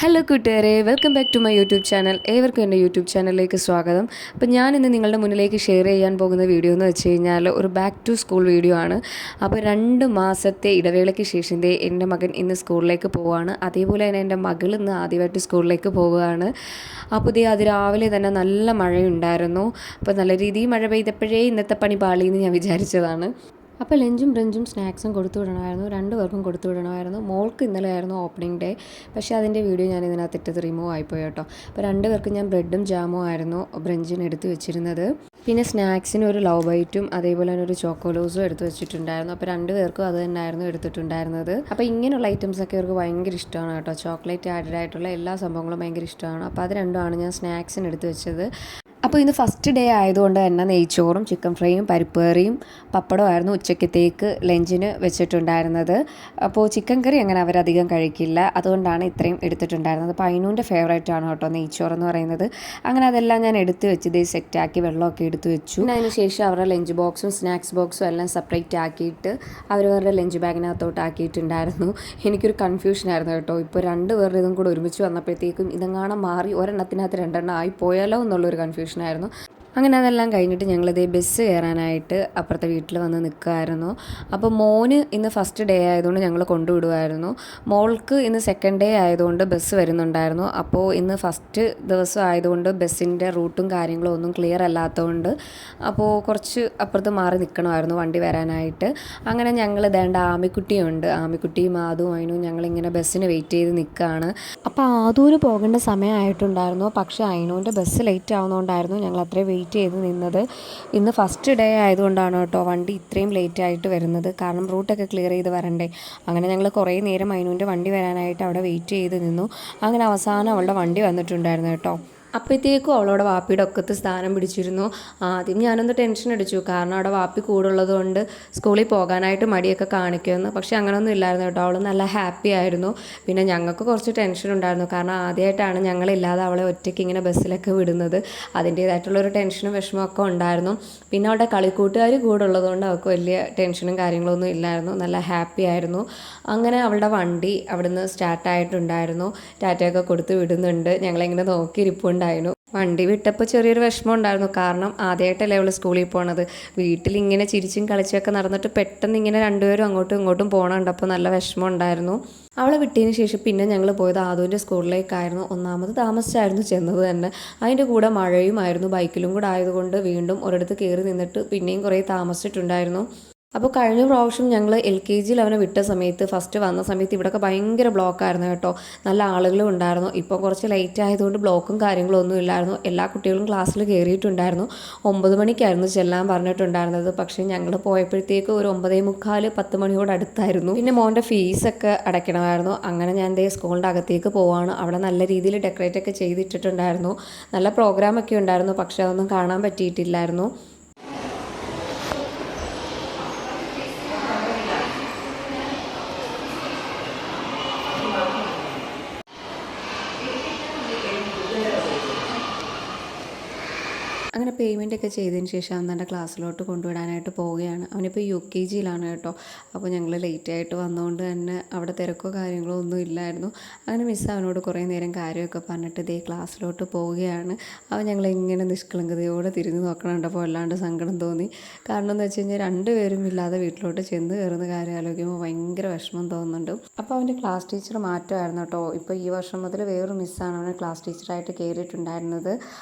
Hello കൂട്ടുകാരെ, welcome back to my YouTube channel. ഏവർക്കും എൻ്റെ യൂട്യൂബ് ചാനലിലേക്ക് സ്വാഗതം. അപ്പോൾ ഞാനിന്ന് നിങ്ങളുടെ മുന്നിലേക്ക് ഷെയർ ചെയ്യാൻ പോകുന്ന വീഡിയോ എന്ന് വെച്ച് കഴിഞ്ഞാൽ ഒരു ബാക്ക് ടു സ്കൂൾ വീഡിയോ ആണ്. അപ്പോൾ 2 മാസത്തെ ഇടവേളയ്ക്ക് ശേഷം എൻ്റെ മകൻ ഇന്ന് സ്കൂളിലേക്ക് പോവുകയാണ്. അതേപോലെ തന്നെ എൻ്റെ മകൾ ഇന്ന് ആദ്യമായിട്ട് സ്കൂളിലേക്ക് പോവുകയാണ്. അപ്പോൾ അതിരാവിലെ തന്നെ നല്ല മഴയുണ്ടായിരുന്നു. അപ്പോൾ നല്ല രീതിയിൽ മഴ പെയ്തപ്പോഴേ ഇന്നത്തെ പണി പാളിയെന്ന് ഞാൻ വിചാരിച്ചതാണ്. അപ്പോൾ ലഞ്ചും ബ്രഞ്ചും സ്നാക്സും കൊടുത്തു വിടണമായിരുന്നു, 2 പേർക്കും കൊടുത്തു വിടണമായിരുന്നു. മോൾക്ക് ഇന്നലെ ആയിരുന്നു ഓപ്പണിംഗ് ഡേ, പക്ഷേ അതിൻ്റെ വീഡിയോ ഞാൻ ഇതിനകത്തിട്ടത് റിമൂവ് ആയിപ്പോയി കേട്ടോ. അപ്പോൾ 2 പേർക്കും ഞാൻ ബ്രെഡും ജാമും ആയിരുന്നു ബ്രഞ്ചിന് എടുത്ത് വെച്ചിരുന്നത്. പിന്നെ സ്നാക്സിന് ഒരു ലവ് ബൈറ്റും അതേപോലെ തന്നെ ഒരു ചോക്കോലോസും എടുത്ത് വെച്ചിട്ടുണ്ടായിരുന്നു. അപ്പോൾ 2 പേർക്കും അത് തന്നെയായിരുന്നു എടുത്തിട്ടുണ്ടായിരുന്നത്. അപ്പോൾ ഇങ്ങനെയുള്ള ഐറ്റംസൊക്കെ ഇവർക്ക് ഭയങ്കര ഇഷ്ടമാണ് കേട്ടോ. ചോക്ലേറ്റ് ആഡഡ് ആയിട്ടുള്ള എല്ലാ സംഭവങ്ങളും ഭയങ്കര ഇഷ്ടമാണ്. അപ്പോൾ അത് രണ്ടുമാണ് ഞാൻ സ്നാക്സിന് എടുത്ത് വെച്ചത്. അപ്പോൾ ഇന്ന് ഫസ്റ്റ് ഡേ ആയതുകൊണ്ട് തന്നെ നെയ്ച്ചോറും ചിക്കൻ ഫ്രൈയും പരിപ്പ് കറിയും പപ്പടമായിരുന്നു ഉച്ചക്കത്തേക്ക് ലഞ്ചിന് വെച്ചിട്ടുണ്ടായിരുന്നത്. അപ്പോൾ ചിക്കൻ കറി അങ്ങനെ അവരധികം കഴിക്കില്ല, അതുകൊണ്ടാണ് ഇത്രയും എടുത്തിട്ടുണ്ടായിരുന്നത്. അപ്പോൾ അതിനൂൻ്റെ ഫേവറേറ്റ് ആണ് കേട്ടോ നെയ്ച്ചോറെന്ന് പറയുന്നത്. അങ്ങനെ അതെല്ലാം ഞാൻ എടുത്ത് വെച്ച് ഇതേ സെറ്റാക്കി വെള്ളമൊക്കെ എടുത്ത് വെച്ചു. പിന്നെ അതിന് ശേഷം അവരുടെ ലഞ്ച് ബോക്സും സ്നാക്സ് ബോക്സും എല്ലാം സെപ്പറേറ്റ് ആക്കിയിട്ട് അവരവരുടെ ലഞ്ച് ബാഗിനകത്തോട്ട് ആക്കിയിട്ടുണ്ടായിരുന്നു. എനിക്കൊരു കൺഫ്യൂഷനായിരുന്നു കേട്ടോ. ഇപ്പോൾ 2 പേരുടെ ഇതും കൂടെ ഒരുമിച്ച് വന്നപ്പോഴത്തേക്കും ഇതെങ്ങാണം മാറി ഒരെണ്ണത്തിനകത്ത് 2 ആയി പോയാലോ എന്നുള്ളൊരു കൺഫ്യൂഷൻ ആയിരുന്നു. അങ്ങനെ അതെല്ലാം കഴിഞ്ഞിട്ട് ഞങ്ങളിതേ ബസ് കയറാനായിട്ട് അപ്പുറത്തെ വീട്ടിൽ വന്ന് നിൽക്കുമായിരുന്നു. അപ്പോൾ മോന് ഇന്ന് ഫസ്റ്റ് ഡേ ആയതുകൊണ്ട് ഞങ്ങൾ കൊണ്ടുവിടുമായിരുന്നു. മോൾക്ക് ഇന്ന് സെക്കൻഡ് ഡേ ആയതുകൊണ്ട് ബസ് വരുന്നുണ്ടായിരുന്നു. അപ്പോൾ ഇന്ന് ഫസ്റ്റ് ദിവസം ആയതുകൊണ്ട് ബസ്സിൻ്റെ റൂട്ടും കാര്യങ്ങളും ഒന്നും ക്ലിയർ അല്ലാത്തതുകൊണ്ട് അപ്പോൾ കുറച്ച് അപ്പുറത്ത് മാറി നിൽക്കണമായിരുന്നു വണ്ടി വരാനായിട്ട്. അങ്ങനെ ഞങ്ങൾ ദേണ്ട ആമിക്കുട്ടിയുണ്ട്, ആമിക്കുട്ടിയും ആദും അതിനും ഞങ്ങളിങ്ങനെ ബസ്സിന് വെയിറ്റ് ചെയ്ത് നിൽക്കുകയാണ്. അപ്പോൾ ആദൂന് പോകേണ്ട സമയമായിട്ടുണ്ടായിരുന്നു, പക്ഷേ അതിനോൻ്റെ ബസ് ലേറ്റ് ആവുന്നതുകൊണ്ടായിരുന്നു ഞങ്ങൾ അത്രയും വെയിറ്റ് ചെയ്ത് നിന്നത്. ഇന്ന് ഫസ്റ്റ് ഡേ ആയതുകൊണ്ടാണ് കേട്ടോ വണ്ടി ഇത്രയും ലേറ്റ് ആയിട്ട് വരുന്നത്. കാരണം റൂട്ടൊക്കെ ക്ലിയർ ചെയ്ത് വരണ്ടേ. അങ്ങനെ ഞങ്ങൾ കുറേ നേരം അതിനോൻ്റെ വണ്ടി വരാനായിട്ട് അവിടെ വെയിറ്റ് ചെയ്ത് നിന്നു. അങ്ങനെ അവസാനം അവളുടെ വണ്ടി വന്നിട്ടുണ്ടായിരുന്നു കേട്ടോ. അപ്പോഴത്തേക്കും അവളവിടെ വാപ്പിയുടെ ഒക്കത്ത് സ്ഥാനം പിടിച്ചിരുന്നു. ആദ്യം ഞാനൊന്ന് ടെൻഷൻ അടിച്ചു, കാരണം അവിടെ വാപ്പി കൂടുള്ളത് കൊണ്ട് സ്കൂളിൽ പോകാനായിട്ട് മടിയൊക്കെ കാണിക്കുമെന്ന്. പക്ഷേ അങ്ങനെയൊന്നും ഇല്ലായിരുന്നു കേട്ടോ. അവൾ നല്ല ഹാപ്പി ആയിരുന്നു. പിന്നെ ഞങ്ങൾക്ക് കുറച്ച് ടെൻഷൻ ഉണ്ടായിരുന്നു, കാരണം ആദ്യമായിട്ടാണ് ഞങ്ങളില്ലാതെ അവളെ ഒറ്റയ്ക്ക് ഇങ്ങനെ ബസ്സിലൊക്കെ വിടുന്നത്. അതിൻ്റേതായിട്ടുള്ളൊരു ടെൻഷനും വിഷമമൊക്കെ ഉണ്ടായിരുന്നു. പിന്നെ അവളുടെ കളിക്കൂട്ടുകാർ കൂടെ ഉള്ളതുകൊണ്ട് അവൾക്ക് വലിയ ടെൻഷനും കാര്യങ്ങളൊന്നും ഇല്ലായിരുന്നു, നല്ല ഹാപ്പി ആയിരുന്നു. അങ്ങനെ അവളുടെ വണ്ടി അവിടുന്ന് സ്റ്റാർട്ടായിട്ടുണ്ടായിരുന്നു. ടാറ്റയൊക്കെ കൊടുത്ത് വിടുന്നുണ്ട്. ഞങ്ങളിങ്ങനെ നോക്കിയിരിപ്പുണ്ട്. വണ്ടി വിട്ടപ്പോൾ ചെറിയൊരു വിഷമം ഉണ്ടായിരുന്നു, കാരണം ആദ്യമായിട്ടല്ലേ അവൾ സ്കൂളിൽ പോണത്. വീട്ടിലിങ്ങനെ ചിരിച്ചും കളിച്ചൊക്കെ നടന്നിട്ട് പെട്ടെന്ന് ഇങ്ങനെ 2 പേരും അങ്ങോട്ടും ഇങ്ങോട്ടും പോകണുണ്ടപ്പോൾ നല്ല വിഷമം ഉണ്ടായിരുന്നു. അവളെ വിട്ടതിന് ശേഷം പിന്നെ ഞങ്ങൾ പോയത് ആദുവിൻ്റെ സ്കൂളിലേക്കായിരുന്നു. ഒന്നാമത് താമസിച്ചായിരുന്നു ചെന്നത് തന്നെ. അതിൻ്റെ കൂടെ മഴയുമായിരുന്നു, ബൈക്കിലും കൂടെ ആയതുകൊണ്ട് വീണ്ടും ഒരിടത്ത് കയറി നിന്നിട്ട് പിന്നെയും കുറേ താമസിച്ചിട്ടുണ്ടായിരുന്നു. അപ്പോൾ കഴിഞ്ഞ പ്രാവശ്യം ഞങ്ങൾ LKGയിൽ അവനെ വിട്ട സമയത്ത് ഫസ്റ്റ് വന്ന സമയത്ത് ഇവിടെയൊക്കെ ഭയങ്കര ബ്ലോക്കായിരുന്നു കേട്ടോ. നല്ല ആളുകളും ഉണ്ടായിരുന്നു. ഇപ്പോൾ കുറച്ച് ലേറ്റ് ആയതുകൊണ്ട് ബ്ലോക്കും കാര്യങ്ങളും ഒന്നും ഇല്ലായിരുന്നു. എല്ലാ കുട്ടികളും ക്ലാസ്സിൽ കയറിയിട്ടുണ്ടായിരുന്നു. 9 മണിക്കായിരുന്നു ചെല്ലാൻ പറഞ്ഞിട്ടുണ്ടായിരുന്നത്. പക്ഷേ ഞങ്ങൾ പോയപ്പോഴത്തേക്ക് ഒരു 9:45 10 മണിയോട് അടുത്തായിരുന്നു. പിന്നെ മോൻ്റെ ഫീസൊക്കെ അടയ്ക്കണമായിരുന്നു. അങ്ങനെ ഞാൻ ദേ സ്കൂളിൻ്റെ അകത്തേക്ക് പോവാണ്. അവിടെ നല്ല രീതിയിൽ ഡെക്കറേറ്റ് ഒക്കെ ചെയ്തിട്ടിട്ടുണ്ടായിരുന്നു. നല്ല പ്രോഗ്രാമൊക്കെ ഉണ്ടായിരുന്നു, പക്ഷേ അതൊന്നും കാണാൻ പറ്റിയിട്ടില്ലായിരുന്നു. അങ്ങനെ പേയ്മെൻ്റ് ഒക്കെ ചെയ്തതിന് ശേഷം അവൻ തൻ്റെ ക്ലാസ്സിലോട്ട് കൊണ്ടുവിടാനായിട്ട് പോവുകയാണ്. അവനിപ്പോൾ UKGയിലാണ് കേട്ടോ. അപ്പോൾ ഞങ്ങൾ ലേറ്റായിട്ട് വന്നതുകൊണ്ട് തന്നെ അവിടെ തിരക്കോ കാര്യങ്ങളോ ഒന്നും ഇല്ലായിരുന്നു. അങ്ങനെ മിസ്സ് അവനോട് കുറേ നേരം കാര്യമൊക്കെ പറഞ്ഞിട്ട് ഇതേ ക്ലാസ്സിലോട്ട് പോവുകയാണ്. അവൻ ഞങ്ങളിങ്ങനെ നിഷ്കളങ്കതയോടെ തിരിഞ്ഞു നോക്കണുണ്ടപ്പോൾ വല്ലാണ്ട് സങ്കടം തോന്നി. കാരണം എന്ന് വെച്ച് കഴിഞ്ഞാൽ 2 പേരും ഇല്ലാതെ വീട്ടിലോട്ട് ചെന്ന് കയറുന്ന കാര്യം ആലോചിക്കുമ്പോൾ ഭയങ്കര വിഷമം തോന്നുന്നുണ്ട്. അപ്പോൾ അവൻ്റെ ക്ലാസ് ടീച്ചർ മാറ്റമായിരുന്നു കേട്ടോ. ഇപ്പോൾ ഈ വർഷം മുതൽ വേറൊരു മിസ്സാണ് അവനെ ക്ലാസ് ടീച്ചറായിട്ട് കയറിയിട്ടുണ്ടായിരുന്നത്.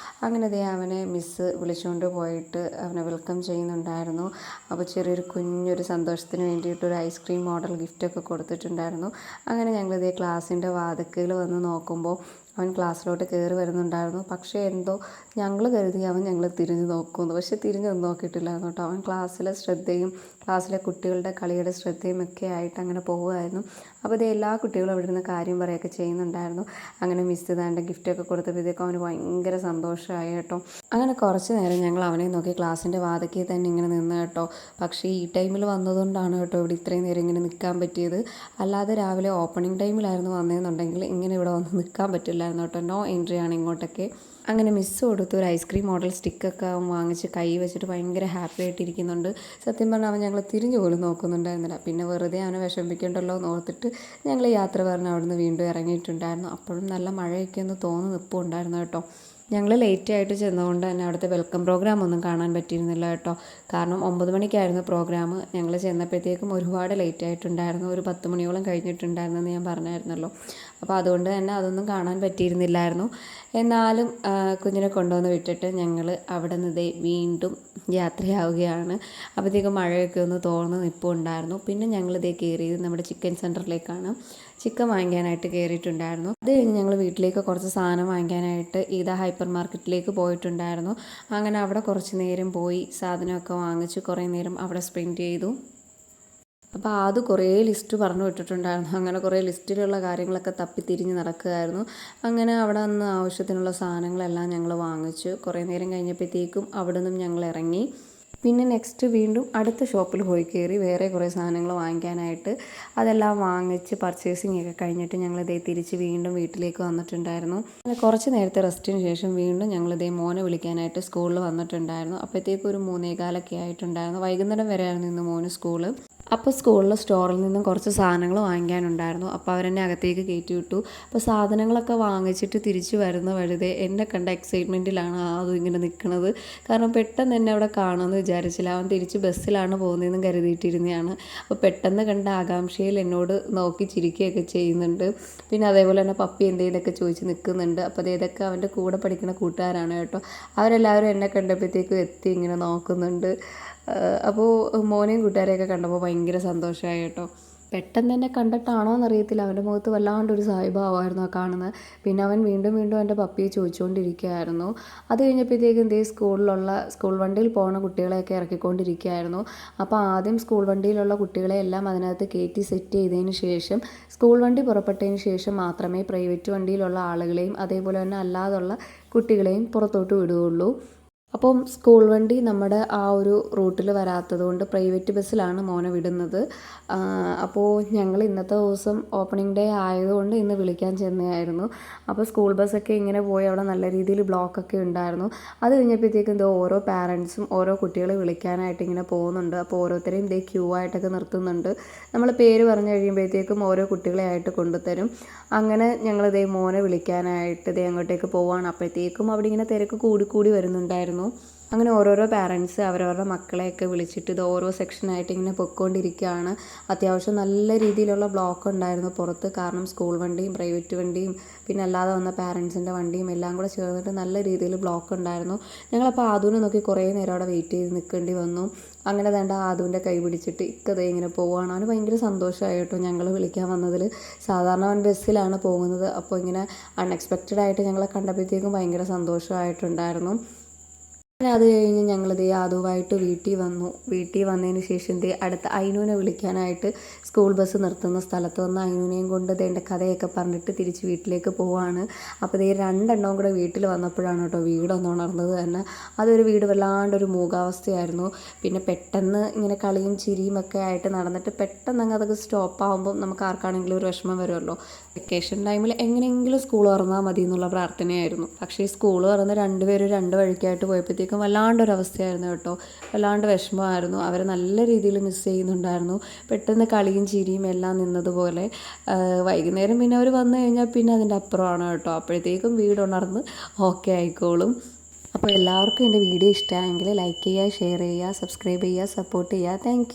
അങ്ങനെ ദേ അവനെ മിസ്സ് വിളിച്ചുകൊണ്ട് പോയിട്ട് അവനെ വെൽക്കം ചെയ്യുന്നുണ്ടായിരുന്നു. അപ്പോൾ ചെറിയൊരു കുഞ്ഞൊരു സന്തോഷത്തിന് വേണ്ടിയിട്ട് ഒരു ഐസ്ക്രീം മോഡൽ ഗിഫ്റ്റൊക്കെ കൊടുത്തിട്ടുണ്ടായിരുന്നു. അങ്ങനെ ഞങ്ങളിതേ ക്ലാസ്സിൻ്റെ വാതിക്കൽ വന്ന് നോക്കുമ്പോൾ അവൻ ക്ലാസ്സിലോട്ട് കയറി വരുന്നുണ്ടായിരുന്നു. പക്ഷേ എന്തോ ഞങ്ങൾ കരുതി അവൻ ഞങ്ങൾ തിരിഞ്ഞ് നോക്കുമെന്ന്, പക്ഷേ തിരിഞ്ഞൊന്നും നോക്കിയിട്ടില്ലായിരുന്നു കേട്ടോ. അവൻ ക്ലാസ്സിലെ ശ്രദ്ധയും ക്ലാസ്സിലെ കുട്ടികളുടെ കളിയുടെ ശ്രദ്ധയും ഒക്കെ ആയിട്ട് അങ്ങനെ പോവുമായിരുന്നു. അപ്പോൾ ഇത് എല്ലാ കുട്ടികളും അവിടെ നിന്ന് കാര്യം പറയുകയൊക്കെ ചെയ്യുന്നുണ്ടായിരുന്നു. അങ്ങനെ മിസ് താൻ്റെ ഗിഫ്റ്റൊക്കെ കൊടുത്തപ്പോഴത്തേക്കും അവന് ഭയങ്കര സന്തോഷമായി കേട്ടോ. അങ്ങനെ കുറച്ച് നേരം ഞങ്ങൾ അവനെ നോക്കി ക്ലാസ്സിൻ്റെ വാതിക്കൽ തന്നെ ഇങ്ങനെ നിന്ന് കേട്ടോ. പക്ഷേ ഈ ടൈമിൽ വന്നതുകൊണ്ടാണ് കേട്ടോ ഇവിടെ ഇത്രയും നേരം ഇങ്ങനെ നിൽക്കാൻ പറ്റിയത്. അല്ലാതെ രാവിലെ ഓപ്പണിംഗ് ടൈമിലായിരുന്നു വന്നതെന്നുണ്ടെങ്കിൽ ഇങ്ങനെ ഇവിടെ വന്ന് നിൽക്കാൻ പറ്റില്ലായിരുന്നു കേട്ടോ. നോ എൻട്രി ആണ് ഇങ്ങോട്ടൊക്കെ. അങ്ങനെ മിസ്സ് കൊടുത്തു ഒരു ഐസ്ക്രീം മോഡൽ സ്റ്റിക്കൊക്കെ അവൻ വാങ്ങിച്ച് കൈ വെച്ചിട്ട് ഭയങ്കര ഹാപ്പി ആയിട്ടിരിക്കുന്നുണ്ട്. സത്യം പറഞ്ഞാൽ അവൻ ഞങ്ങൾ തിരിഞ്ഞു പോലും നോക്കുന്നുണ്ടായിരുന്നില്ല. പിന്നെ വെറുതെ അവനെ വിഷമിപ്പിക്കണ്ടല്ലോ എന്ന് ഓർത്തിട്ട് ഞങ്ങൾ യാത്ര പറഞ്ഞ് അവിടുന്ന് വീണ്ടും ഇറങ്ങിയിട്ടുണ്ടായിരുന്നു. അപ്പോഴും നല്ല മഴയൊക്കെ ഒന്ന് തോന്നി നിൽപ്പുണ്ടായിരുന്നു കേട്ടോ. ഞങ്ങൾ ലേറ്റ് ആയിട്ട് ചെന്നതുകൊണ്ട് തന്നെ അവിടുത്തെ വെൽക്കം പ്രോഗ്രാം ഒന്നും കാണാൻ പറ്റിയിരുന്നില്ല കേട്ടോ. കാരണം 9 മണിക്കായിരുന്നു പ്രോഗ്രാം. ഞങ്ങൾ ചെന്നപ്പോഴത്തേക്കും ഒരുപാട് ലേറ്റ് ആയിട്ടുണ്ടായിരുന്നു. ഒരു 10 മണിയോളം കഴിഞ്ഞിട്ടുണ്ടായിരുന്നെന്ന് ഞാൻ പറഞ്ഞായിരുന്നല്ലോ. അപ്പോൾ അതുകൊണ്ട് തന്നെ അതൊന്നും കാണാൻ പറ്റിയിരുന്നില്ലായിരുന്നു. എന്നാലും കുഞ്ഞിനെ കൊണ്ടുവന്ന് വിട്ടിട്ട് ഞങ്ങൾ അവിടെ നിന്ന് വീണ്ടും യാത്രയാവുകയാണ്. അപ്പോഴത്തേക്കും മഴയൊക്കെ ഒന്ന് തോർന്ന് നിൽപ്പുണ്ടായിരുന്നു. പിന്നെ ഞങ്ങളിതേ കയറിയത് നമ്മുടെ ചിക്കൻ സെൻറ്ററിലേക്കാണ്. ചിക്കൻ വാങ്ങിക്കാനായിട്ട് കയറിയിട്ടുണ്ടായിരുന്നു. അത് കഴിഞ്ഞ് ഞങ്ങൾ വീട്ടിലേക്ക് കുറച്ച് സാധനം വാങ്ങിക്കാനായിട്ട് ഈദ ഹൈപ്പർ മാർക്കറ്റിലേക്ക് പോയിട്ടുണ്ടായിരുന്നു. അങ്ങനെ അവിടെ കുറച്ച് നേരം പോയി സാധനമൊക്കെ വാങ്ങിച്ച് കുറേ നേരം അവിടെ സ്പെൻഡ് ചെയ്തു. അപ്പോൾ അത് കുറേ ലിസ്റ്റ് പറഞ്ഞു വിട്ടിട്ടുണ്ടായിരുന്നു. അങ്ങനെ കുറേ ലിസ്റ്റിലുള്ള കാര്യങ്ങളൊക്കെ തപ്പിത്തിരിഞ്ഞ് നടക്കുകയായിരുന്നു. അങ്ങനെ അവിടെ നിന്ന് ആവശ്യത്തിനുള്ള സാധനങ്ങളെല്ലാം ഞങ്ങൾ വാങ്ങിച്ചു. കുറേ നേരം കഴിഞ്ഞപ്പോഴത്തേക്കും അവിടെ നിന്നും ഞങ്ങൾ ഇറങ്ങി. പിന്നെ നെക്സ്റ്റ് വീണ്ടും അടുത്ത ഷോപ്പിൽ പോയി കയറി വേറെ കുറേ സാധനങ്ങൾ വാങ്ങിക്കാനായിട്ട്. അതെല്ലാം വാങ്ങിച്ച് പർച്ചേസിങ് ഒക്കെ കഴിഞ്ഞിട്ട് ഞങ്ങളിതേ തിരിച്ച് വീണ്ടും വീട്ടിലേക്ക് വന്നിട്ടുണ്ടായിരുന്നു. കുറച്ച് നേരത്തെ റെസ്റ്റിന് ശേഷം വീണ്ടും ഞങ്ങളിതേ മോനെ വിളിക്കാനായിട്ട് സ്കൂളിൽ വന്നിട്ടുണ്ടായിരുന്നു. അപ്പോഴത്തേക്കും ഒരു 3:15 ആയിട്ടുണ്ടായിരുന്നു. വൈകുന്നേരം വരെയായിരുന്നു ഇന്ന് മോന് സ്കൂള്. അപ്പോൾ സ്കൂളിലെ സ്റ്റോറിൽ നിന്നും കുറച്ച് സാധനങ്ങൾ വാങ്ങിക്കാനുണ്ടായിരുന്നു. അപ്പോൾ അവരെന്നെ അകത്തേക്ക് കയറ്റി വിട്ടു. അപ്പോൾ സാധനങ്ങളൊക്കെ വാങ്ങിച്ചിട്ട് തിരിച്ച് വരുന്ന വഴുതെ എന്നെ കണ്ട എക്സൈറ്റ്മെൻറ്റിലാണ് അതും ഇങ്ങനെ നിൽക്കുന്നത്. കാരണം പെട്ടെന്ന് എന്നെ അവിടെ കാണുമെന്ന് വിചാരിച്ചില്ല. അവൻ തിരിച്ച് ബസ്സിലാണ് പോകുന്നതെന്ന് കരുതിയിട്ടിരുന്നതാണ്. അപ്പോൾ പെട്ടെന്ന് കണ്ട ആകാംക്ഷയിൽ എന്നോട് നോക്കി ചിരിക്കുകയൊക്കെ ചെയ്യുന്നുണ്ട്. പിന്നെ അതേപോലെ തന്നെ പപ്പി എന്തെങ്കിലുമൊക്കെ ചോദിച്ച് നിൽക്കുന്നുണ്ട്. അപ്പോൾ ഇതൊക്കെ അവൻ്റെ കൂടെ പഠിക്കുന്ന കൂട്ടുകാരാണ് കേട്ടോ. അവരെല്ലാവരും എന്നെ കണ്ടപ്പോഴത്തേക്കും എത്തി ഇങ്ങനെ നോക്കുന്നുണ്ട്. അപ്പോൾ മോനെയും കൂട്ടുകാരെയൊക്കെ കണ്ടപ്പോൾ ഭയങ്കര സന്തോഷമായി കേട്ടോ. പെട്ടെന്ന് തന്നെ കണ്ടിട്ടാണോ എന്നറിയത്തില്ല, അവൻ്റെ മുഖത്ത് വല്ലാണ്ടൊരു സായിഭാവമായിരുന്നു ആ കാണുന്നത്. പിന്നെ അവൻ വീണ്ടും വീണ്ടും എൻ്റെ പപ്പിയെ ചോദിച്ചുകൊണ്ടിരിക്കുകയായിരുന്നു. അത് കഴിഞ്ഞപ്പോഴത്തേക്കും സ്കൂൾ വണ്ടിയിൽ പോകുന്ന കുട്ടികളെയൊക്കെ ഇറക്കിക്കൊണ്ടിരിക്കുകയായിരുന്നു. അപ്പോൾ ആദ്യം സ്കൂൾ വണ്ടിയിലുള്ള കുട്ടികളെ എല്ലാം അതിനകത്ത് കയറ്റി സെറ്റ് ചെയ്തതിന് ശേഷം സ്കൂൾ വണ്ടി പുറപ്പെട്ടതിന് ശേഷം മാത്രമേ പ്രൈവറ്റ് വണ്ടിയിലുള്ള ആളുകളെയും അതേപോലെ തന്നെ അല്ലാതുള്ള കുട്ടികളെയും പുറത്തോട്ട് വിടുകയുള്ളൂ. അപ്പം സ്കൂൾ വണ്ടി നമ്മുടെ ആ ഒരു റൂട്ടിൽ വരാത്തത് കൊണ്ട് പ്രൈവറ്റ് ബസ്സിലാണ് മോനെ വിടുന്നത്. അപ്പോൾ ഞങ്ങൾ ഇന്നത്തെ ദിവസം ഓപ്പണിംഗ് ഡേ ആയതുകൊണ്ട് ഇന്ന് വിളിക്കാൻ ചെന്നതായിരുന്നു. അപ്പോൾ സ്കൂൾ ബസ്സൊക്കെ ഇങ്ങനെ പോയി അവിടെ നല്ല രീതിയിൽ ബ്ലോക്കൊക്കെ ഉണ്ടായിരുന്നു. അത് കഴിഞ്ഞപ്പോഴത്തേക്കും എന്തോ ഓരോ പാരൻസും ഓരോ കുട്ടികളെ വിളിക്കാനായിട്ട് ഇങ്ങനെ പോകുന്നുണ്ട്. അപ്പോൾ ഓരോരുത്തരെയും ഇതേ ക്യൂ ആയിട്ടൊക്കെ നിർത്തുന്നുണ്ട്. നമ്മൾ പേര് പറഞ്ഞു കഴിയുമ്പോഴത്തേക്കും ഓരോ കുട്ടികളെ ആയിട്ട് കൊണ്ടുതരും. അങ്ങനെ ഞങ്ങളിതേ മോനെ വിളിക്കാനായിട്ട് ഇതേ അങ്ങോട്ടേക്ക് പോവുകയാണ്. അപ്പോഴത്തേക്കും അവിടെ ഇങ്ങനെ തിരക്ക് കൂടി വരുന്നുണ്ടായിരുന്നു. അങ്ങനെ ഓരോരോ പാരൻസ് അവരവരുടെ മക്കളെയൊക്കെ വിളിച്ചിട്ട് ഇത് ഓരോ സെക്ഷനായിട്ട് ഇങ്ങനെ പൊയ്ക്കൊണ്ടിരിക്കുകയാണ്. അത്യാവശ്യം നല്ല രീതിയിലുള്ള ബ്ലോക്ക് ഉണ്ടായിരുന്നു പുറത്ത്. കാരണം സ്കൂൾ വണ്ടിയും പ്രൈവറ്റ് വണ്ടിയും പിന്നെ അല്ലാതെ വന്ന പാരൻസിൻ്റെ വണ്ടിയും എല്ലാം കൂടെ ചേർന്നിട്ട് നല്ല രീതിയിൽ ബ്ലോക്ക് ഉണ്ടായിരുന്നു. ഞങ്ങളപ്പോൾ ആദൂനെ നോക്കി കുറേ നേരം അവിടെ വെയിറ്റ് ചെയ്ത് നിൽക്കേണ്ടി വന്നു. അങ്ങനെ വേണ്ട ആദൂൻ്റെ കൈ പിടിച്ചിട്ട് ഇക്കതേ ഇങ്ങനെ പോവുകയാണ്. അവന് ഭയങ്കര സന്തോഷമായി കേട്ടോ ഞങ്ങൾ വിളിക്കാൻ വന്നതിൽ. സാധാരണ അവൻ ബസ്സിലാണ് പോകുന്നത്. അപ്പോൾ ഇങ്ങനെ അൺഎക്സ്പെക്റ്റഡ് ആയിട്ട് ഞങ്ങളെ കണ്ടപ്പോഴത്തേക്കും ഭയങ്കര സന്തോഷമായിട്ടുണ്ടായിരുന്നു. അത് കഴിഞ്ഞ് ഞങ്ങളിതേ ആദുവായിട്ട് വീട്ടിൽ വന്നതിന് ശേഷം അടുത്ത അയിനൂനെ വിളിക്കാനായിട്ട് സ്കൂൾ ബസ് നിർത്തുന്ന സ്ഥലത്ത് വന്ന് അയിനൂനെയും കൊണ്ട് എൻ്റെ കഥയൊക്കെ പറഞ്ഞിട്ട് തിരിച്ച് വീട്ടിലേക്ക് പോവാണ്. അപ്പോൾ രണ്ടെണ്ണവും കൂടെ വീട്ടിൽ വന്നപ്പോഴാണ് കേട്ടോ വീടൊന്ന് ഉണർന്നത് തന്നെ. അതൊരു വീട് വല്ലാണ്ടൊരു മൂകാവസ്ഥയായിരുന്നു. പിന്നെ പെട്ടെന്ന് ഇങ്ങനെ കളിയും ചിരിയും ഒക്കെ ആയിട്ട് നടന്നിട്ട് പെട്ടെന്ന് അങ്ങ് അതൊക്കെ സ്റ്റോപ്പാകുമ്പം നമുക്ക് ആർക്കാണെങ്കിലും ഒരു വിഷമം വരുമല്ലോ. വെക്കേഷൻ ടൈമിൽ എങ്ങനെയെങ്കിലും സ്കൂൾ തുറന്നാൽ മതി എന്നുള്ള പ്രാർത്ഥനയായിരുന്നു. പക്ഷേ സ്കൂൾ തുറന്ന് രണ്ടുപേരും രണ്ട് വഴിക്കായിട്ട് പോയപ്പോഴത്തേക്കും വല്ലാണ്ടൊരവസ്ഥയായിരുന്നു കേട്ടോ. വല്ലാണ്ട് വിഷമമായിരുന്നു. അവരെ നല്ല രീതിയിൽ മിസ് ചെയ്യുന്നുണ്ടായിരുന്നു. പെട്ടെന്ന് കളിയും ചിരിയും എല്ലാം നിന്നതുപോലെ. വൈകുന്നേരം പിന്നെ അവർ വന്നു കഴിഞ്ഞാൽ പിന്നെ അതിൻ്റെ അപ്പുറമാണ് കേട്ടോ. അപ്പോഴത്തേക്കും വീടുണർന്ന് ഓക്കെ ആയിക്കോളും. അപ്പോൾ എല്ലാവർക്കും എൻ്റെ വീഡിയോ ഇഷ്ടമായെങ്കിൽ ലൈക്ക് ചെയ്യുക, ഷെയർ ചെയ്യുക, സബ്സ്ക്രൈബ് ചെയ്യുക, സപ്പോർട്ട് ചെയ്യുക. താങ്ക്